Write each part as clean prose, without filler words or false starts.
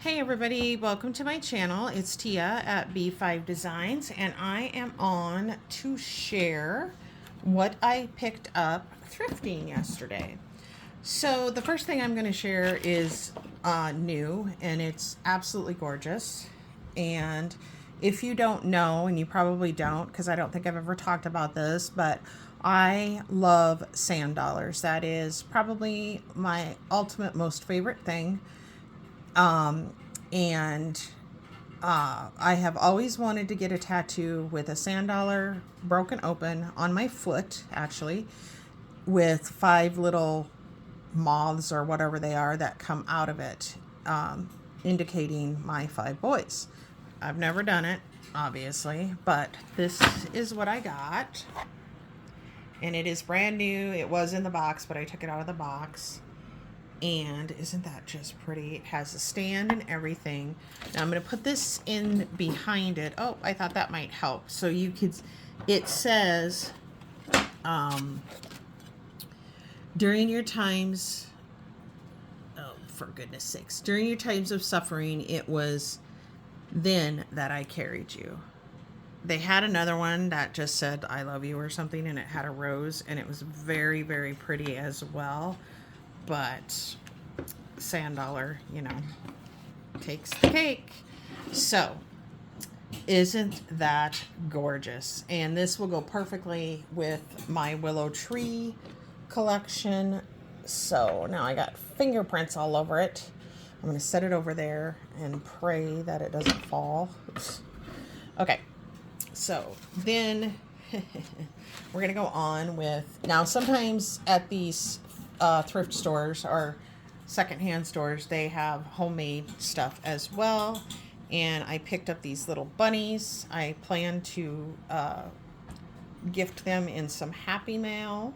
Hey everybody, welcome to my channel. It's Tia at B5 Designs, and I am on to share what I picked up thrifting yesterday. So the first thing I'm going to share is new, and it's absolutely gorgeous. And if you don't know, and you probably don't because I don't think I've ever talked about this, but I love sand dollars. That is probably my ultimate most favorite thing. And I have always wanted to get a tattoo with a sand dollar broken open on my foot, actually, with 5 little moths or whatever they are that come out of it, indicating my 5 boys. I've never done it, obviously, but this is what I got. And it is brand new. It was in the box, but I took it out of the box. And isn't that just pretty? It has a stand and everything. Now I'm going to put this in behind it. Oh, I thought that might help. So you could, it says, during your times, oh, for goodness sakes, during your times of suffering, it was then that I carried you. They had another one that just said, I love you or something, and it had a rose, and it was very, very pretty as well. But sand dollar, takes the cake. So, isn't that gorgeous? And this will go perfectly with my willow tree collection. So now I got fingerprints all over it. I'm going to set it over there and pray that it doesn't fall. Oops. Okay, so then we're going to go on with, now sometimes at these thrift stores or secondhand stores, they have homemade stuff as well. And I picked up these little bunnies. I plan to gift them in some Happy Mail,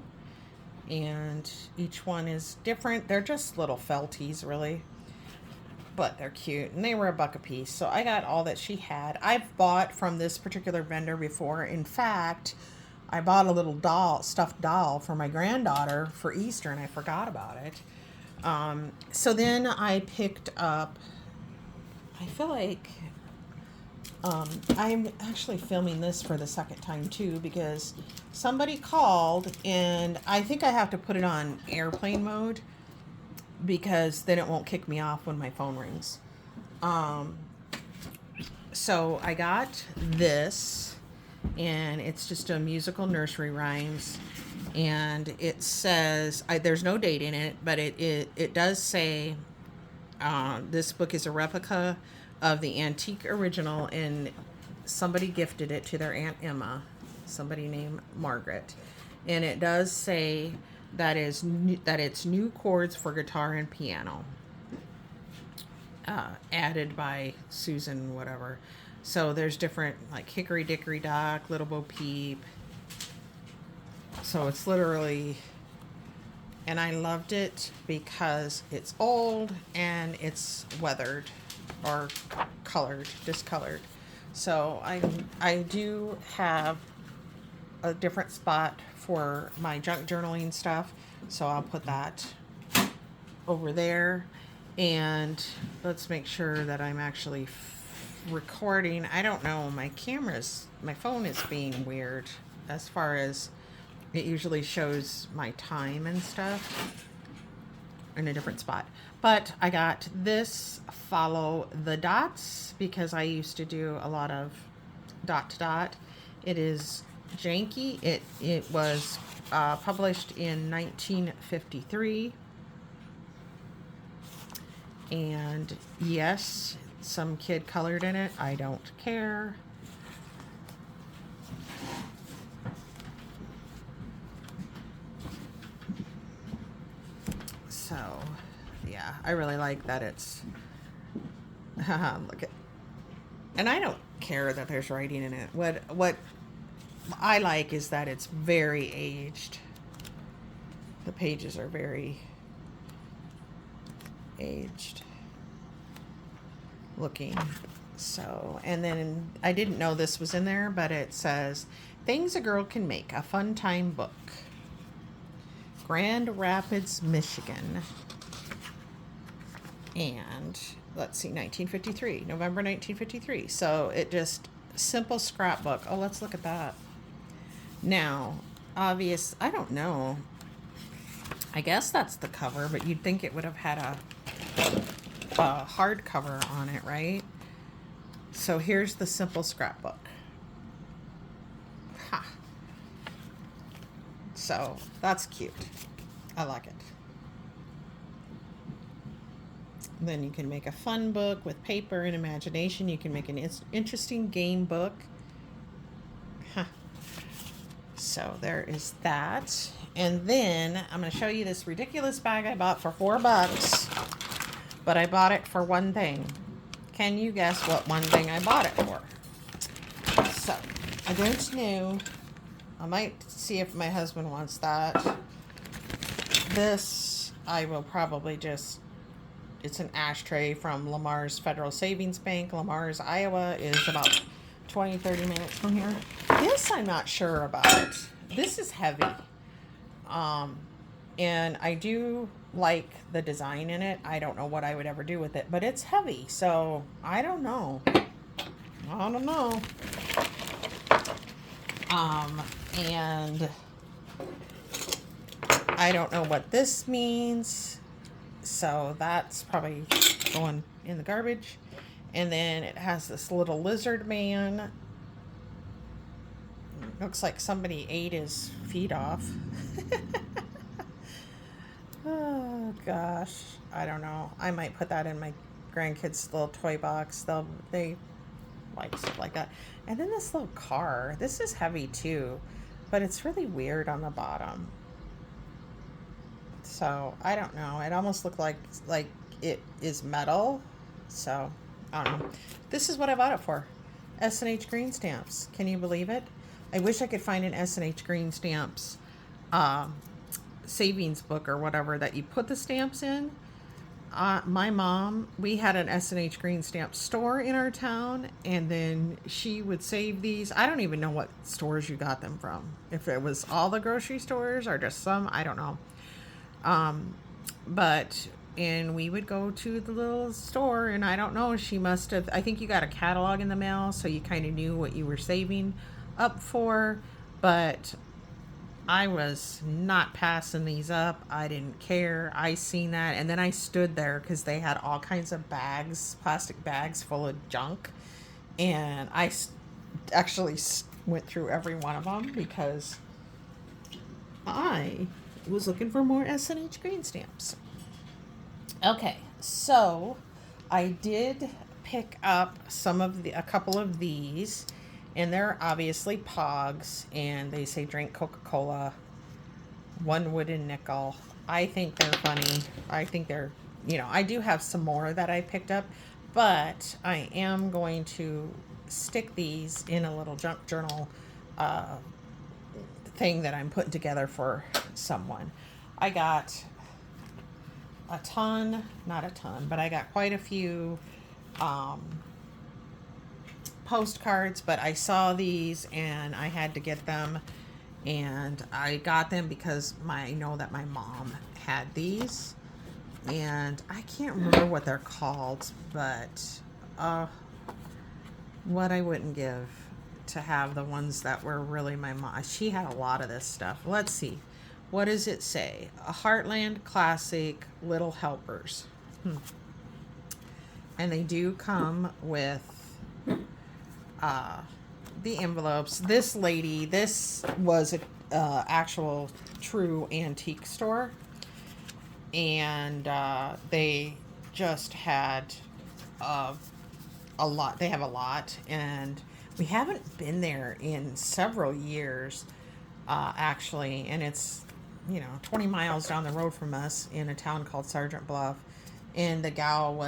and each one is different. They're just little felties, really, but they're cute, and they were $1 a piece. So I got all that she had. I've bought from this particular vendor before. In fact, I bought a little stuffed doll for my granddaughter for Easter, and I forgot about it. So then I picked up, I feel like I'm actually filming this for the second time too, because somebody called, and I think I have to put it on airplane mode because then it won't kick me off when my phone rings. So I got this. And it's just a musical nursery rhymes, and it says, there's no date in it, but it does say this book is a replica of the antique original, and somebody gifted it to their Aunt Emma, somebody named Margaret. And it does say that it's new chords for guitar and piano, added by Susan whatever. So there's different, like Hickory Dickory Dock, Little Bo Peep. So it's literally, and I loved it because it's old and it's weathered or discolored. So I do have a different spot for my junk journaling stuff. So I'll put that over there. And let's make sure that I'm actually recording. I don't know, my phone is being weird as far as it usually shows my time and stuff in a different spot. But I got this Follow the Dots because I used to do a lot of dot to dot. It is janky. It was published in 1953, and yes, some kid colored in it. I don't care. So, yeah, I really like that it's, look at, and I don't care that there's writing in it. What I like is that it's very aged. The pages are very aged looking. So, and then I didn't know this was in there, but it says Things a Girl Can Make, a Fun Time Book, Grand Rapids, Michigan. And let's see, 1953, November 1953. So it just, simple scrapbook. Oh, let's look at that. Now, I don't know. I guess that's the cover, but you'd think it would have had a hardcover on it, right? So here's the simple scrapbook. Ha. So that's cute. I like it. Then you can make a fun book with paper and imagination. You can make an interesting game book. Huh. So there is that. And then I'm going to show you this ridiculous bag I bought for $4, but I bought it for one thing. Can you guess what one thing I bought it for? So I don't know. I might see if my husband wants that. This I will probably just, it's an ashtray from Lamar's Federal Savings Bank. Lamar's, Iowa is about 20-30 minutes from here. This I'm not sure about. This is heavy. And I do like the design in it. I don't know what I would ever do with it, but it's heavy. So I don't know. And I don't know what this means. So that's probably going in the garbage. And then it has this little lizard man. Looks like somebody ate his feet off. Oh gosh, I don't know. I might put that in my grandkids' little toy box. They like stuff like that. And then this little car. This is heavy too, but it's really weird on the bottom. So I don't know. It almost looked like it is metal. So I don't know. This is what I bought it for. S&H green stamps. Can you believe it? I wish I could find an S&H green stamps savings book or whatever that you put the stamps in. My mom, we had an S&H green stamp store in our town, and then she would save these. I don't even know what stores you got them from. If it was all the grocery stores or just some, I don't know. And we would go to the little store, and I don't know, she must have, I think you got a catalog in the mail, so you kind of knew what you were saving up for, but I was not passing these up. I didn't care. I seen that, and then I stood there because they had all kinds of bags, plastic bags full of junk, and I actually went through every one of them because I was looking for more S&H green stamps. Okay, so I did pick up a couple of these, and they're obviously Pogs, and they say drink Coca-Cola, 1 wooden nickel. I think they're funny. I think they're, I do have some more that I picked up, but I am going to stick these in a little junk journal thing that I'm putting together for someone. I got not a ton, but I got quite a few postcards, but I saw these and I had to get them, and I got them because I know that my mom had these, and I can't remember what they're called, but what I wouldn't give to have the ones that were really my mom. She had a lot of this stuff. Let's see. What does it say? A Heartland Classic Little Helpers. And they do come with the envelopes. This was an actual true antique store. And they just had a lot. They have a lot. And we haven't been there in several years, actually. And it's 20 miles down the road from us in a town called Sergeant Bluff. And the gal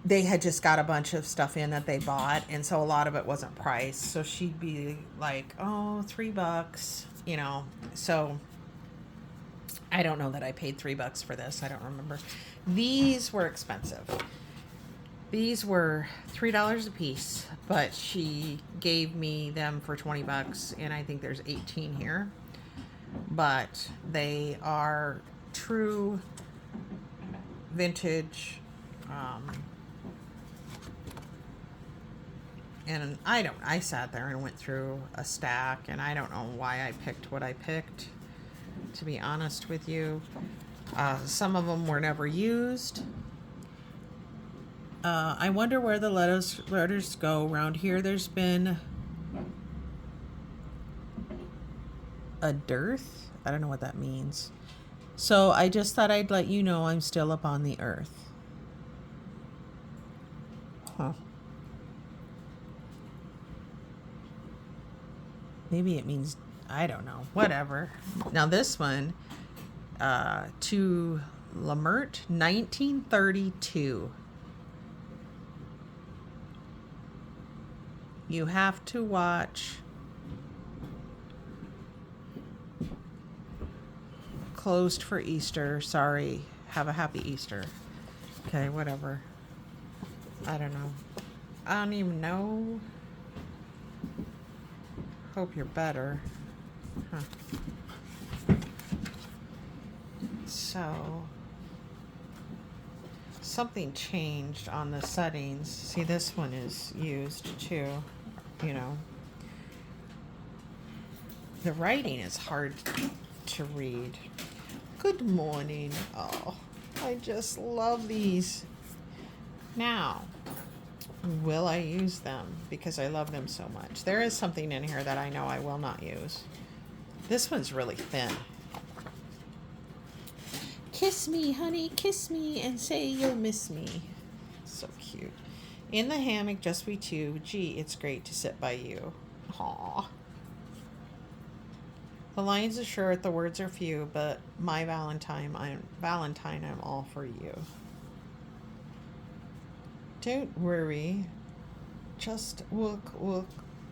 they had just got a bunch of stuff in that they bought. And so a lot of it wasn't priced. So she'd be like, oh, $3, So I don't know that I paid $3 for this. I don't remember. These were expensive. These were $3 a piece, but she gave me them for $20, and I think there's 18 here. But they are true vintage. And I sat there and went through a stack, and I don't know why I picked what I picked, to be honest with you. Some of them were never used. I wonder where the letters go. Around here there's been a dearth. I don't know what that means. So I just thought I'd let you know I'm still up on the earth. Huh. Maybe it means, I don't know. Whatever. Now this one, to Lamert, 1932. You have to watch Closed for Easter. Sorry. Have a happy Easter. Okay, whatever. I don't know. I don't even know. Hope you're better. Huh. So, something changed on the settings. See, this one is used too, you know. The writing is hard to read. Good morning. Oh, I just love these. Now, will I use them? Because I love them so much. There is something in here that I know I will not use. This one's really thin. Kiss me, honey, kiss me, and say you'll miss me. So cute. In the hammock, just we two. Gee, it's great to sit by you. Aww. The lines are short, the words are few, but my Valentine, I'm all for you. Don't worry. Just look.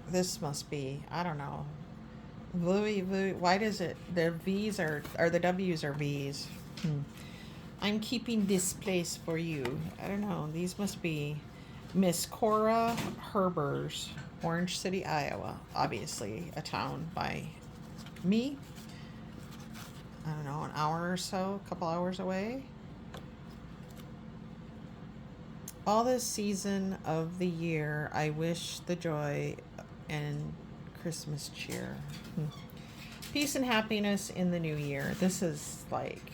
This must be, I don't know. Why does it, the V's are the W's are V's. I'm keeping this place for you. I don't know. These must be Miss Cora Herber's, Orange City, Iowa. Obviously a town by me. I don't know, an hour or so, a couple hours away. All this season of the year, I wish the joy and Christmas cheer. Peace and happiness in the new year. This is like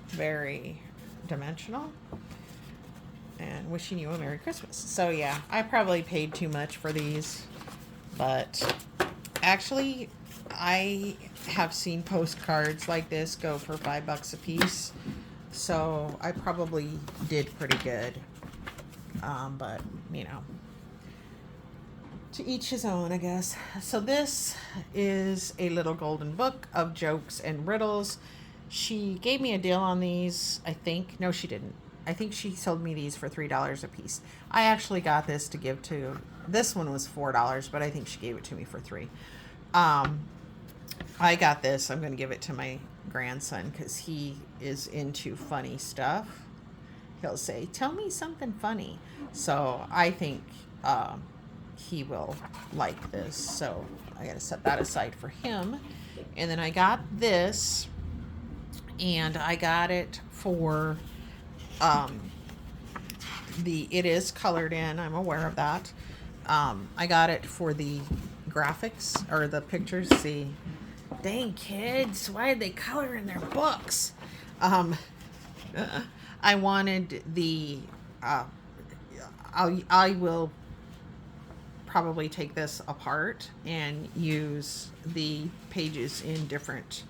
very dimensional. And wishing you a Merry Christmas. So yeah, I probably paid too much for these. But actually, I have seen postcards like this go for $5 a piece. So I probably did pretty good. But, you know, to each his own, I guess. So this is a little golden book of jokes and riddles. She gave me a deal on these, I think. No, she didn't. I think she sold me these for $3 a piece. I actually got this to give to, this one was $4, but I think she gave it to me for $3. I got this. I'm going to give it to my grandson because he is into funny stuff. He'll say, tell me something funny. So I think he will like this. So I got to set that aside for him. And then I got this, and I got it for it is colored in. I'm aware of that. I got it for the graphics or the pictures. See, dang kids, why did they color in their books? I wanted the, I will probably take this apart and use the pages in different,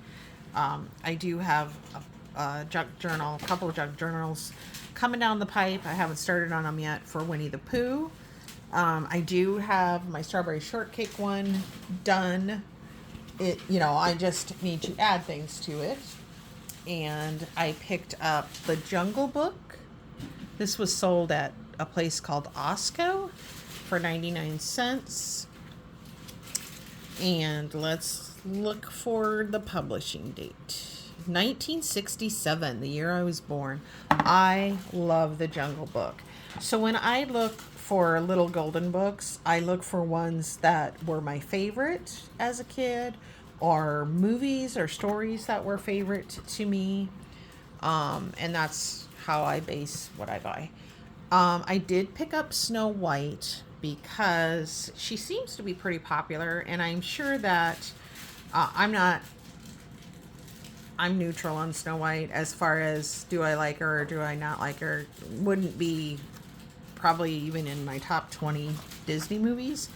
I do have a junk journal, a couple of junk journals coming down the pipe. I haven't started on them yet for Winnie the Pooh. I do have my strawberry shortcake one done. I just need to add things to it. And I picked up the Jungle Book. This was sold at a place called Osco for 99 cents. And let's look for the publishing date. 1967, the year I was born. I love the Jungle Book. So when I look for little golden books, I look for ones that were my favorite as a kid, or movies or stories that were favorite to me. And that's how I base what I buy. I did pick up Snow White because she seems to be pretty popular, and I'm sure that I'm neutral on Snow White as far as do I like her or do I not like her. Wouldn't be probably even in my top 20 Disney movies,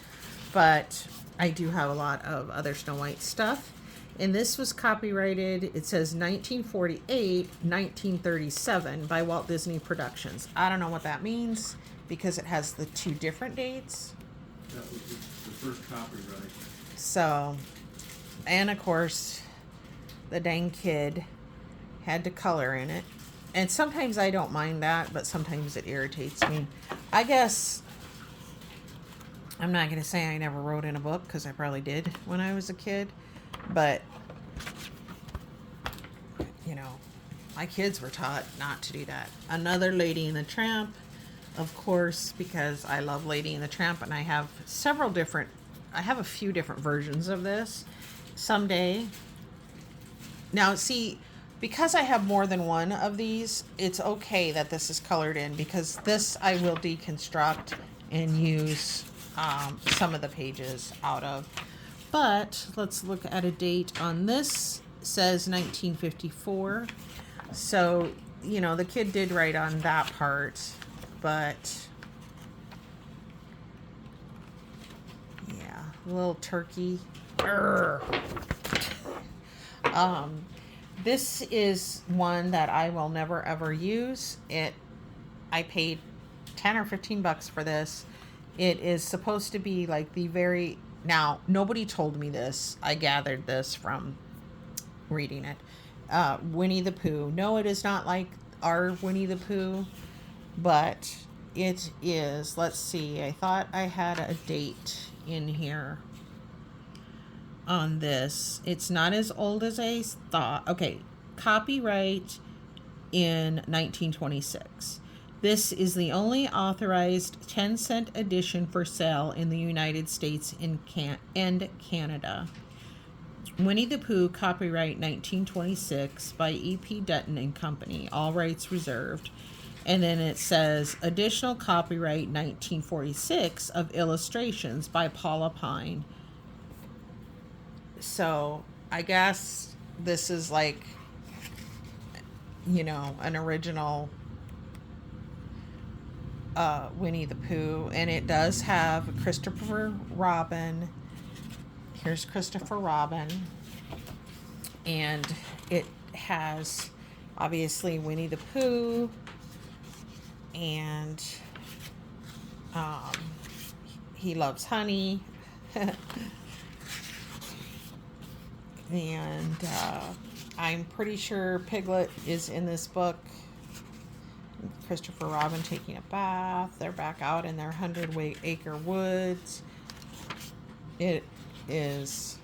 but I do have a lot of other Snow White stuff. And this was copyrighted, it says 1948, 1937 by Walt Disney Productions. I don't know what that means because it has the two different dates. That was the first copyright. So, and of course, the dang kid had to color in it. And sometimes I don't mind that, but sometimes it irritates me. I guess I'm not going to say I never wrote in a book because I probably did when I was a kid. But, you know, my kids were taught not to do that. Another Lady and the Tramp, of course, because I love Lady and the Tramp, and I have a few different versions of this. Someday. Now, see, because I have more than one of these, it's okay that this is colored in, because this I will deconstruct and use some of the pages out of. But let's look at a date on this. It says 1954. So, you know, the kid did write on that part, but yeah, little turkey. This is one that I will never ever use. I paid 10 or 15 bucks for this. It is supposed to be like now, nobody told me this. I gathered this from reading it. Winnie the Pooh. No, it is not like our Winnie the Pooh, but it is. Let's see. I thought I had a date in here on this. It's not as old as I thought. Okay, copyright in 1926. This is the only authorized 10-cent edition for sale in the United States and Canada. Winnie the Pooh, copyright 1926 by E.P. Dutton and Company, all rights reserved. And then it says additional copyright 1946 of illustrations by Paula Pine. So I guess this is like, you know, an original Winnie the Pooh, and it does have Christopher Robin. Here's Christopher Robin, and it has obviously Winnie the Pooh, and he loves honey. And I'm pretty sure Piglet is in this book. Christopher Robin taking a bath. They're back out in their 100-acre woods. It is,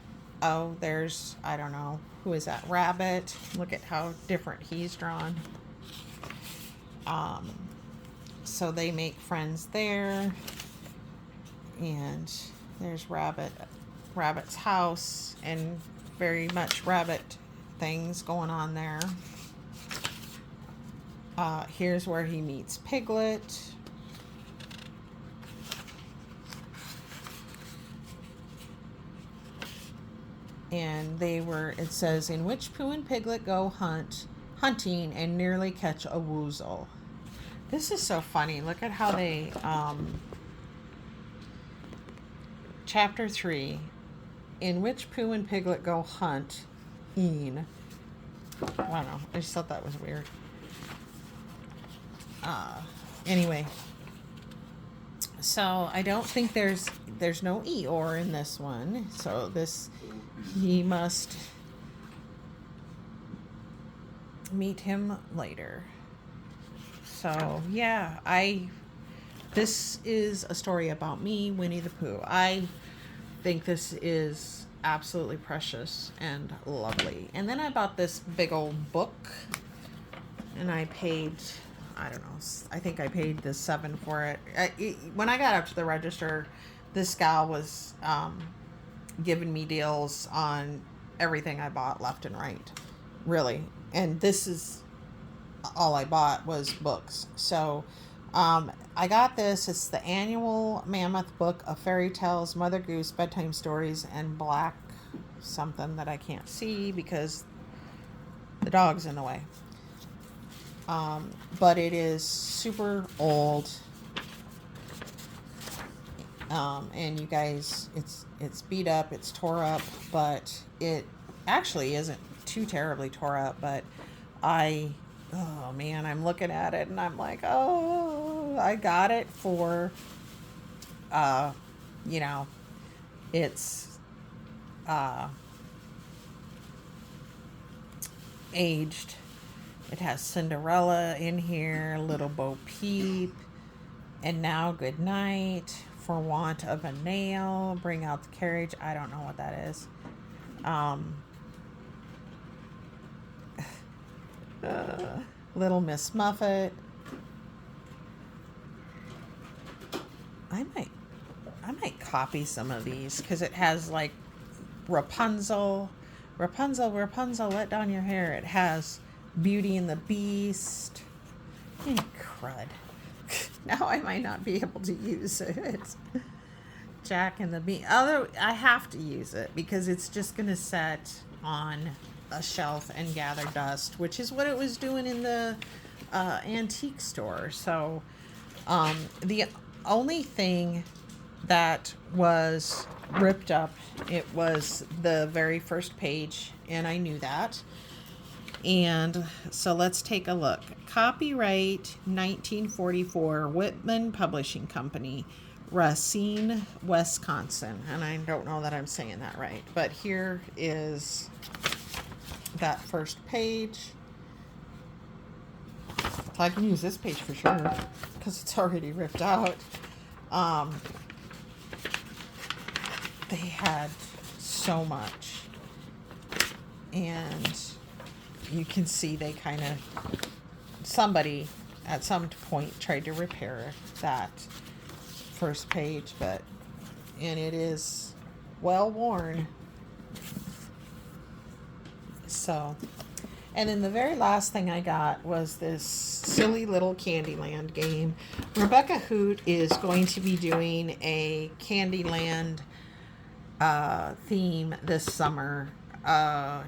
there's, I don't know, who is that? Rabbit. Look at how different he's drawn. So they make friends there. And there's Rabbit's house, and very much rabbit things going on there. Here's where he meets Piglet. And it says, in which Pooh and Piglet go hunting and nearly catch a woozle. This is so funny. Look at how they, Chapter 3, in which Pooh and Piglet go hunting. I don't know. I just thought that was weird. Anyway, so I don't think there's no Eeyore in this one. So he must meet him later. So yeah, this is a story about me, Winnie the Pooh. I think this is absolutely precious and lovely. And then I bought this big old book, and I paid, I don't know, I think I paid the $7 for it. When I got up to the register, this gal was giving me deals on everything I bought left and right, really. And this is all I bought was books. So I got this. It's the annual Mammoth Book of Fairy Tales, Mother Goose, Bedtime Stories, and Black something that I can't see because the dog's in the way. But it is super old. And you guys, it's beat up, it's tore up, but it actually isn't too terribly tore up. But oh man, I'm looking at it and I'm like, oh, I got it for, it's aged. It has Cinderella in here, Little Bo Peep, and Now Good Night, For Want of a Nail, Bring Out the Carriage. I don't know what that is. Little Miss Muffet. I might copy some of these because it has like Rapunzel, let down your hair. It has Beauty and the Beast. Crud. Now I might not be able to use it. Jack and the Beast. Although I have to use it because it's just going to set on a shelf and gather dust, which is what it was doing in the antique store. So the only thing that was ripped up, it was the very first page, and I knew that. And so let's take a look. Copyright 1944, Whitman Publishing Company, Racine, Wisconsin. And I don't know that I'm saying that right, but here is that first page. I can use this page for sure because it's already ripped out. They had so much, and you can see they kind of, somebody at some point tried to repair that first page, and it is well worn. So, and then the very last thing I got was this silly little Candyland game. Rebecca Hoot is going to be doing a Candyland theme this summer,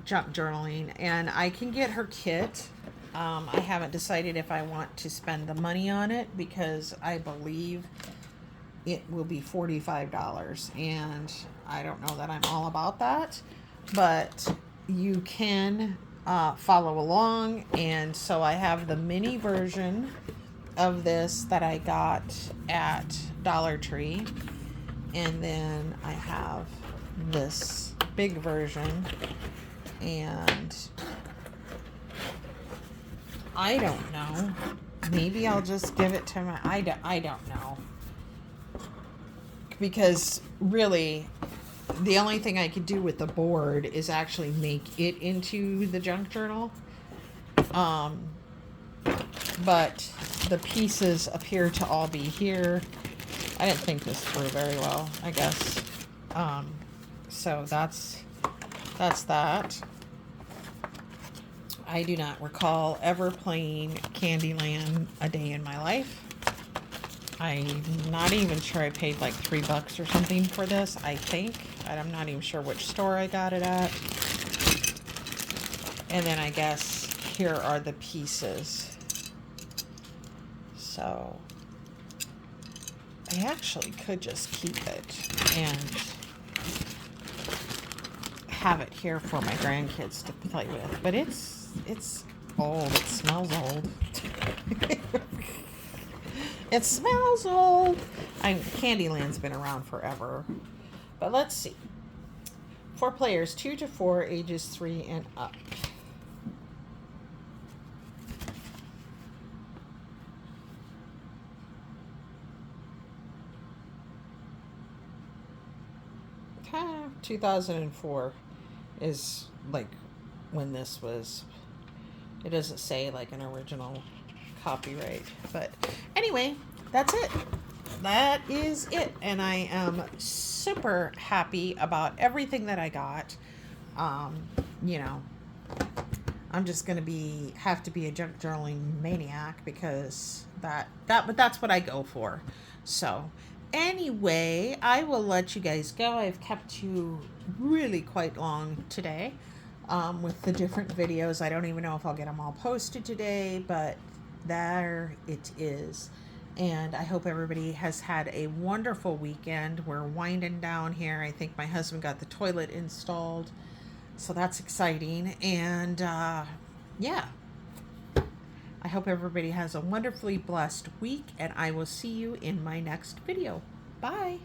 junk journaling, and I can get her kit. I haven't decided if I want to spend the money on it because I believe it will be $45, and I don't know that I'm all about that, but you can follow along. And so I have the mini version of this that I got at Dollar Tree, and then I have this big version, and I don't know, maybe I'll just give it to my, I don't know, because really the only thing I could do with the board is actually make it into the junk journal, but the pieces appear to all be here. I didn't think this through very well, I guess. So that's that. I do not recall ever playing Candyland a day in my life. I'm not even sure I paid like $3 or something for this, I think. I'm not even sure which store I got it at. And then I guess here are the pieces. So I actually could just keep it and have it here for my grandkids to play with. But it's old. It smells old. It smells old. Candyland's been around forever. But let's see. For players 2 to 4, ages 3 and up. Okay, 2004 is like when this was. It doesn't say like an original copyright, but anyway, that's it. That is it, and I am super happy about everything that I got. I'm just gonna have to be a junk journaling maniac because but that's what I go for. So anyway, I will let you guys go. I've kept you really quite long today with the different videos. I don't even know if I'll get them all posted today, but there it is. And I hope everybody has had a wonderful weekend. We're winding down here. I think my husband got the toilet installed, so that's exciting. And yeah, I hope everybody has a wonderfully blessed week, and I will see you in my next video. Bye.